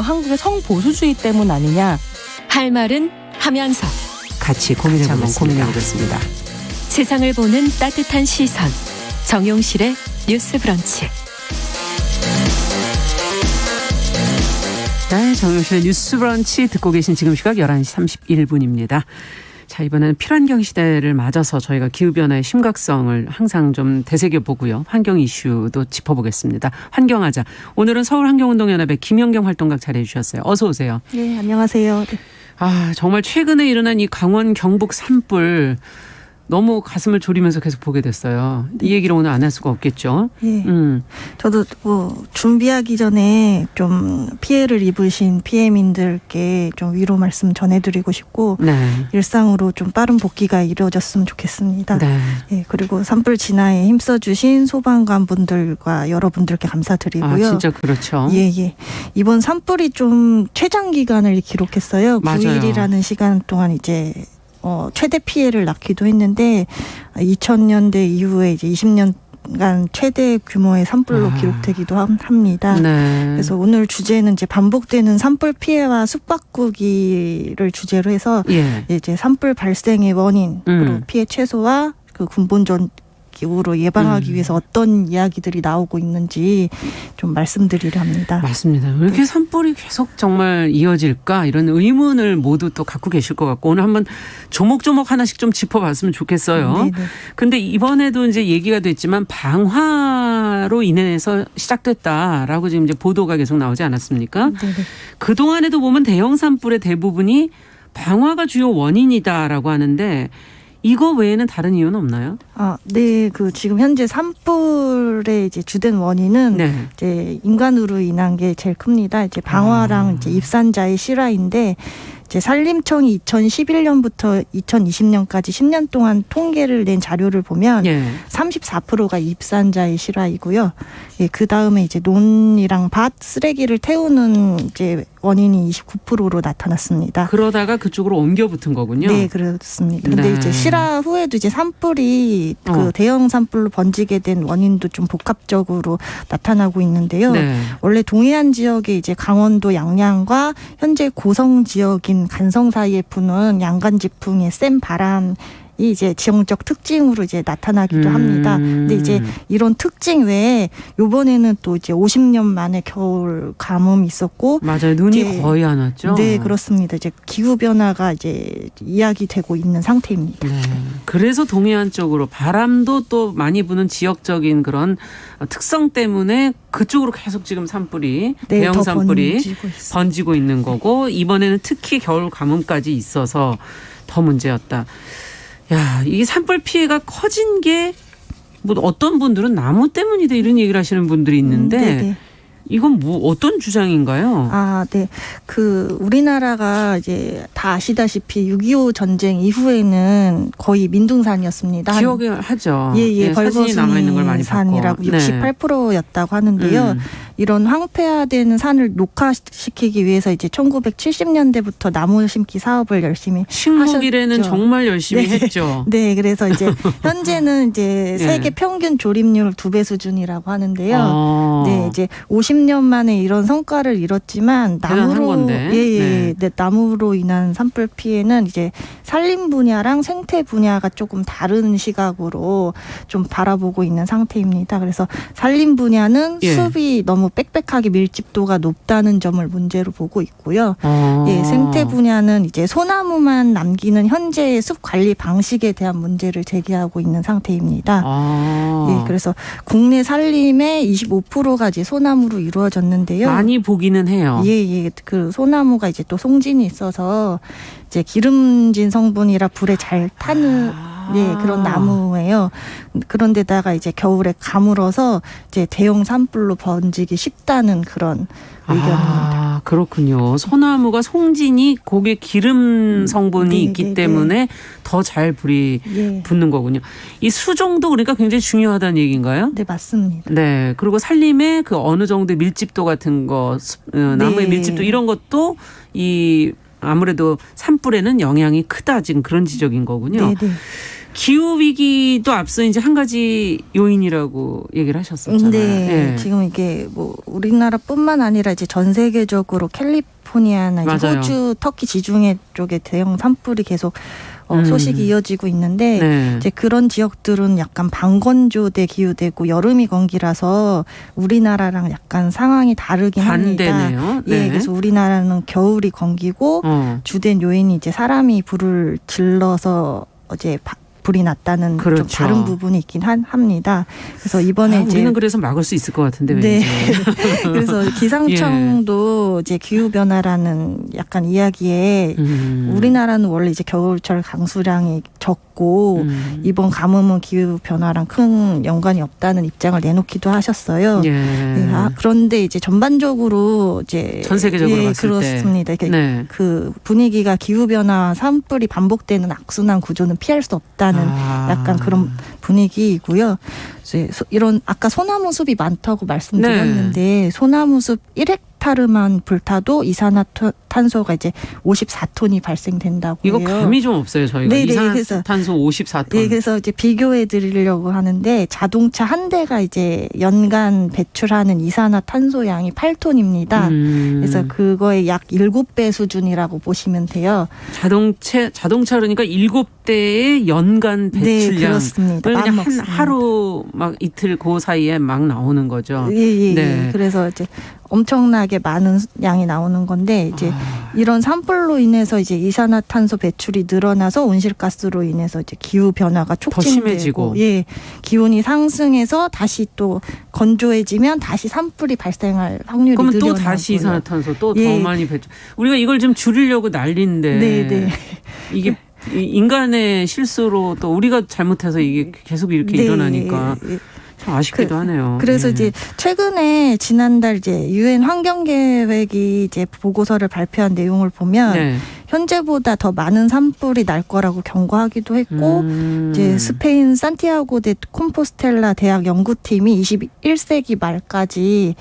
한국의 성보수주의 때문 아니냐. 할 말은 하면서 같이 고민해 보겠습니다. 세상을 보는 따뜻한 시선. 정용실의 뉴스 브런치. 네, 정용실의 뉴스 브런치 듣고 계신 지금 시각 11시 31분입니다. 자, 이번에는 필환경 시대를 맞아서 저희가 기후변화의 심각성을 항상 좀 되새겨보고요. 환경 이슈도 짚어보겠습니다. 환경하자. 오늘은 서울환경운동연합의 김연경 활동가 자리해 주셨어요. 어서 오세요. 네, 안녕하세요. 네. 아, 정말 최근에 일어난 이 강원 경북 산불 너무 가슴을 졸이면서 계속 보게 됐어요. 이 얘기를 오늘 안 할 수가 없겠죠. 네. 저도 준비하기 전에 좀 피해를 입으신 피해민들께 좀 위로 말씀 전해드리고 싶고 네. 일상으로 좀 빠른 복귀가 이루어졌으면 좋겠습니다. 네. 예, 그리고 산불 진화에 힘써주신 소방관분들과 여러분들께 감사드리고요. 아, 진짜 그렇죠. 예. 이번 산불이 좀 최장 기간을 기록했어요. 맞아요. 9일이라는 시간 동안 이제 최대 피해를 낳기도 했는데 2000년대 이후에 이제 20년간 최대 규모의 산불로 기록되기도 합니다. 네. 그래서 오늘 주제는 이제 반복되는 산불 피해와 숲바꾸기를 주제로 해서 예. 이제 산불 발생의 원인, 그리고 피해 최소와 그 근본적 으로 예방하기 위해서 어떤 이야기들이 나오고 있는지 좀 말씀드리려 합니다. 맞습니다. 왜 이렇게 산불이 계속 정말 이어질까 이런 의문을 모두 또 갖고 계실 것 같고 오늘 한번 조목조목 하나씩 좀 짚어봤으면 좋겠어요. 네네. 근데 이번에도 이제 얘기가 됐지만 방화로 인해서 시작됐다라고 지금 이제 보도가 계속 나오지 않았습니까? 네네. 그동안에도 보면 대형 산불의 대부분이 방화가 주요 원인이다라고 하는데 이거 외에는 다른 이유는 없나요? 네. 지금 현재 산불의 이제 주된 원인은 네. 이제 인간으로 인한 게 제일 큽니다. 이제 방화랑 이제 입산자의 실화인데 이제 산림청이 2011년부터 2020년까지 10년 동안 통계를 낸 자료를 보면 예. 34%가 입산자의 실화이고요. 예, 그 다음에 이제 논이랑 밭 쓰레기를 태우는 이제 원인이 29%로 나타났습니다. 그러다가 그쪽으로 옮겨 붙은 거군요. 네, 그렇습니다. 근데 네. 이제 실화 후에도 이제 산불이 그 대형 산불로 번지게 된 원인도 좀 복합적으로 나타나고 있는데요. 네. 원래 동해안 지역의 이제 강원도 양양과 현재 고성 지역인 간성 사이에 부는 양간지풍의 센 바람이 이제 지형적 특징으로 이제 나타나기도 합니다. 근데 이제 이런 특징 외에 요번에는 또 이제 50년 만에 겨울 가뭄이 있었고 맞아요. 눈이 이제 거의 안 왔죠. 네, 그렇습니다. 이제 기후 변화가 이제 이야기되고 있는 상태입니다. 네. 그래서 동해안 쪽으로 바람도 또 많이 부는 지역적인 그런 특성 때문에 그쪽으로 계속 지금 산불이 네, 대형 더 산불이 번지고 번지고 있는 거고 이번에는 특히 겨울 가뭄까지 있어서 더 문제였다. 야, 이 산불 피해가 커진 게 뭐 어떤 분들은 나무 때문이다 이런 얘기를 하시는 분들이 있는데 네네. 이건 뭐 어떤 주장인가요? 네. 우리나라가 이제 다 아시다시피 6.25 전쟁 이후에는 거의 민둥산이었습니다. 기억을 하죠. 예, 사진이 남아 있는 걸 많이 산이라고 봤고. 68%였다고 하는데요. 이런 황폐화되는 산을 녹화시키기 위해서 이제 1970년대부터 나무 심기 사업을 열심히 식목일에는 하셨죠. 정말 열심히 네. 했죠. 네, 그래서 이제 현재는 이제 예. 세계 평균 조립률 2배 수준이라고 하는데요. 네. 네, 이제 50년 만에 이런 성과를 이뤘지만 대단한 나무로 건데. 네, 나무로 인한 산불 피해는 이제 산림 분야랑 생태 분야가 조금 다른 시각으로 좀 바라보고 있는 상태입니다. 그래서 산림 분야는 예. 숲이 너무 빽빽하게 밀집도가 높다는 점을 문제로 보고 있고요. 예, 생태 분야는 이제 소나무만 남기는 현재의 숲 관리 방식에 대한 문제를 제기하고 있는 상태입니다. 예, 그래서 국내 산림의 25%가 이제 소나무로 이루어졌는데요. 많이 보기는 해요. 예. 그 소나무가 이제 또 송진이 있어서 이제 기름진 성분이라 불에 잘 타는 그런 나무예요. 그런데다가 이제 겨울에 가물어서 이제 대형 산불로 번지기 쉽다는 그런 의견입니다. 그렇군요. 소나무가 송진이 고게 기름 성분이 있기 때문에 더 잘 불이 붙는 거군요. 이 수종도 그러니까 굉장히 중요하다는 얘기인가요? 네, 맞습니다. 네. 그리고 산림의 그 어느 정도의 밀집도 같은 거, 나무의 밀집도 이런 것도 아무래도 산불에는 영향이 크다 지금 그런 지적인 거군요. 네. 기후 위기도 앞서 이제 한 가지 요인이라고 얘기를 하셨었잖아요. 네. 예. 지금 이게 뭐 우리나라뿐만 아니라 이제 전 세계적으로 캘리포니아나 이제 맞아요. 호주, 터키 지중해 쪽에 대형 산불이 계속 소식이 이어지고 있는데 네. 이제 그런 지역들은 약간 반건조대 기후되고 여름이 건기라서 우리나라랑 약간 상황이 다르긴 합니다. 반대네요. 예, 네. 그래서 우리나라는 겨울이 건기고 주된 요인이 이제 사람이 불을 질러서 어제 불이 났다는 그렇죠. 좀 다른 부분이 있긴 합니다. 그래서 이번에 이제 우리는 그래서 막을 수 있을 것 같은데 네. 왠지. 그래서 기상청도 이제 기후 변화라는 약간 이야기에 우리나라는 원래 이제 겨울철 강수량이 적고 이번 가뭄은 기후 변화랑 큰 연관이 없다는 입장을 내놓기도 하셨어요. 예. 네, 그런데 이제 전반적으로 이제 전 세계적으로 봤을 그렇습니다. 때. 네. 그 분위기가 기후 변화 산불이 반복되는 악순환 구조는 피할 수 없다는 약간 그런 분위기이고요. 이제 이런 아까 소나무 숲이 많다고 말씀드렸는데 소나무 숲 1헥타르만 불타도 이산화탄소가 이제 54톤이 발생된다고 이거 해요. 감이 좀 없어요, 저희가. 네네, 이산화탄소 54톤. 네, 그래서 이제 비교해 드리려고 하는데 자동차 한 대가 이제 연간 배출하는 이산화탄소 양이 8톤입니다. 그래서 그거의 약 7배 수준이라고 보시면 돼요. 자동차 그러니까 7대의 연간 배출량. 네, 그렇습니다. 그냥 하루 막 이틀 그 사이에 막 나오는 거죠. 예. 네. 그래서 이제 엄청나게 많은 양이 나오는 건데 이제 이런 산불로 인해서 이제 이산화탄소 배출이 늘어나서 온실가스로 인해서 이제 기후 변화가 촉진되고 심해지고. 예. 기온이 상승해서 다시 또 건조해지면 다시 산불이 발생할 확률이 그러면 늘어나고요. 또 다시 이산화탄소 또 더 예. 많이 배출. 우리가 이걸 좀 줄이려고 난리인데 네. 이게 인간의 실수로 또 우리가 잘못해서 이게 계속 이렇게 네. 일어나니까 참 아쉽기도 하네요. 그래서 예. 이제 최근에 지난달 이제 유엔 환경 계획이 이제 보고서를 발표한 내용을 보면 네. 현재보다 더 많은 산불이 날 거라고 경고하기도 했고 이제 스페인 산티아고 데 콤포스텔라 대학 연구팀이 21세기 말까지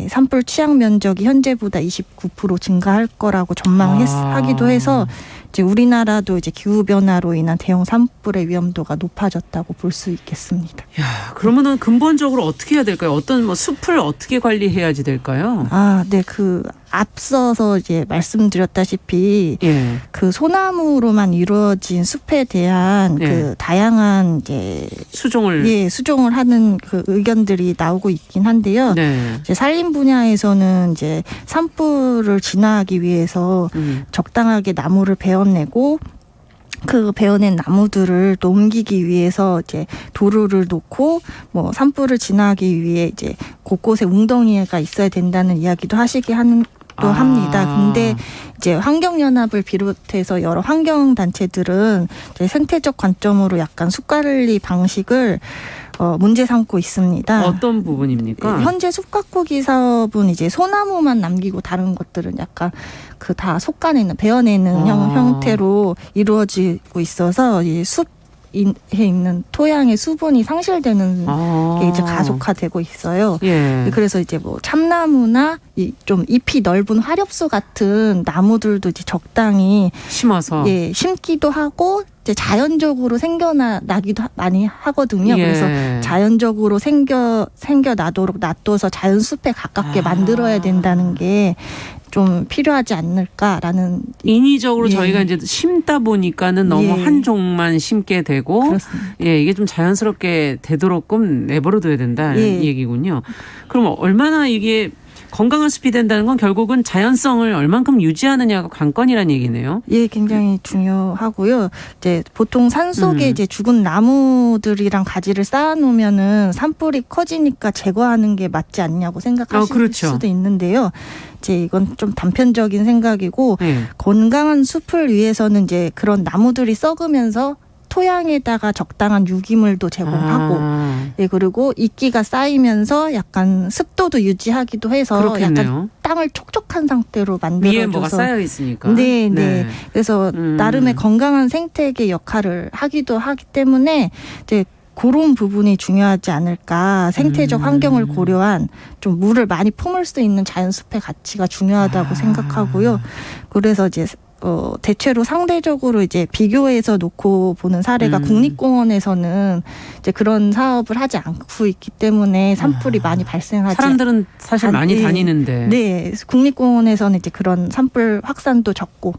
산불 취약 면적이 현재보다 29% 증가할 거라고 전망하기도 해서 이제 우리나라도 이제 기후 변화로 인한 대형 산불의 위험도가 높아졌다고 볼 수 있겠습니다. 야, 그러면은 근본적으로 어떻게 해야 될까요? 어떤 뭐 숲을 어떻게 관리해야지 될까요? 네, 앞서서 이제 말씀드렸다시피 예. 그 소나무로만 이루어진 숲에 대한 그 다양한 이제 수종을 하는 그 의견들이 나오고 있긴 한데요. 네. 이제 산림 분야에서는 이제 산불을 진화하기 위해서 적당하게 나무를 베어내고 그 베어낸 나무들을 또 옮기기 위해서 이제 도로를 놓고 뭐 산불을 진화하기 위해 이제 곳곳에 웅덩이가 있어야 된다는 이야기도 합니다. 근데 이제 환경연합을 비롯해서 여러 환경단체들은 이제 생태적 관점으로 약간 숲관리 방식을 문제 삼고 있습니다. 어떤 부분입니까? 현재 숲가꾸기 사업은 이제 소나무만 남기고 다른 것들은 약간 그 다 속가내는 베어내는 형태로 이루어지고 있어서 이 숲에 있는 토양의 수분이 상실되는 게 이제 가속화되고 있어요. 예. 그래서 이제 뭐 참나무나 좀 잎이 넓은 화렵수 같은 나무들도 이제 적당히 심어서 심기도 하고 이제 자연적으로 생겨나기도 많이 하거든요. 그래서 자연적으로 생겨나도록 놔둬서 자연 숲에 가깝게 만들어야 된다는 게 좀 필요하지 않을까라는. 인위적으로 저희가 이제 심다 보니까는 너무 한 종만 심게 되고 그렇습니다. 이게 좀 자연스럽게 되도록끔 내버려둬야 된다 이 얘기군요. 그럼 얼마나 이게 건강한 숲이 된다는 건 결국은 자연성을 얼만큼 유지하느냐가 관건이라는 얘기네요. 예, 굉장히 중요하고요. 이제 보통 산 속에 이제 죽은 나무들이랑 가지를 쌓아놓으면은 산불이 커지니까 제거하는 게 맞지 않냐고 생각하실 수도 있는데요. 이제 이건 좀 단편적인 생각이고 건강한 숲을 위해서는 이제 그런 나무들이 썩으면서 토양에다가 적당한 유기물도 제공하고 그리고 이끼가 쌓이면서 약간 습도도 유지하기도 해서 그렇겠네요. 약간 땅을 촉촉한 상태로 만들어줘서 위에 뭐가 쌓여 있으니까. 네. 그래서 나름의 건강한 생태계 역할을 하기도 하기 때문에 이제 그런 부분이 중요하지 않을까. 생태적 환경을 고려한 좀 물을 많이 품을 수 있는 자연숲의 가치가 중요하다고 생각하고요. 그래서 이제 대체로 상대적으로 이제 비교해서 놓고 보는 사례가 국립공원에서는 이제 그런 사업을 하지 않고 있기 때문에 산불이 많이 발생하지. 사람들은 사실 많이 네. 다니는데. 네, 국립공원에서는 이제 그런 산불 확산도 적고.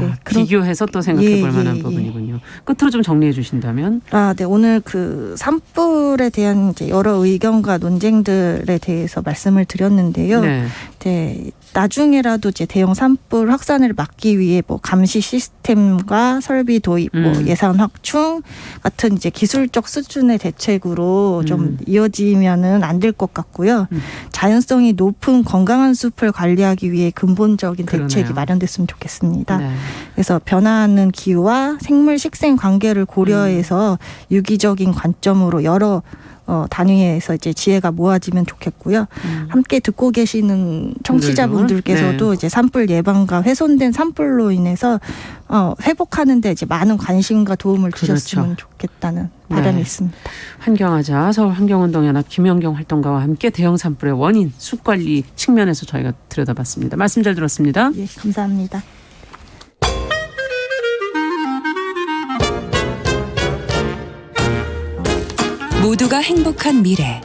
네, 비교해서 또 생각해 볼 예, 만한 예, 부분이군요. 끝으로 좀 정리해 주신다면. 네, 오늘 그 산불에 대한 이제 여러 의견과 논쟁들에 대해서 말씀을 드렸는데요. 네. 네, 나중에라도 이제 대형 산불 확산을 막기 위해 뭐 감시 시스템과 설비 도입, 뭐 예산 확충 같은 이제 기술적 수준의 대책으로 좀 이어지면은 안 될 것 같고요. 자연성이 높은 건강한 숲을 관리하기 위해 근본적인 대책이 그러네요. 마련됐으면 좋겠습니다. 네. 그래서 변화하는 기후와 생물 식생 관계를 고려해서 유기적인 관점으로 여러 단위에서 이제 지혜가 모아지면 좋겠고요. 함께 듣고 계시는 청취자분들께서도 네. 이제 산불 예방과 훼손된 산불로 인해서 회복하는데 이제 많은 관심과 도움을 그렇죠. 주셨으면 좋겠다는 바람이 네. 있습니다. 있습니다. 서울 환경운동연합 김연경 활동가와 함께 대형 산불의 원인, 숲 관리 측면에서 저희가 들여다봤습니다. 말씀 잘 들었습니다. 예, 감사합니다. 모두가 행복한 미래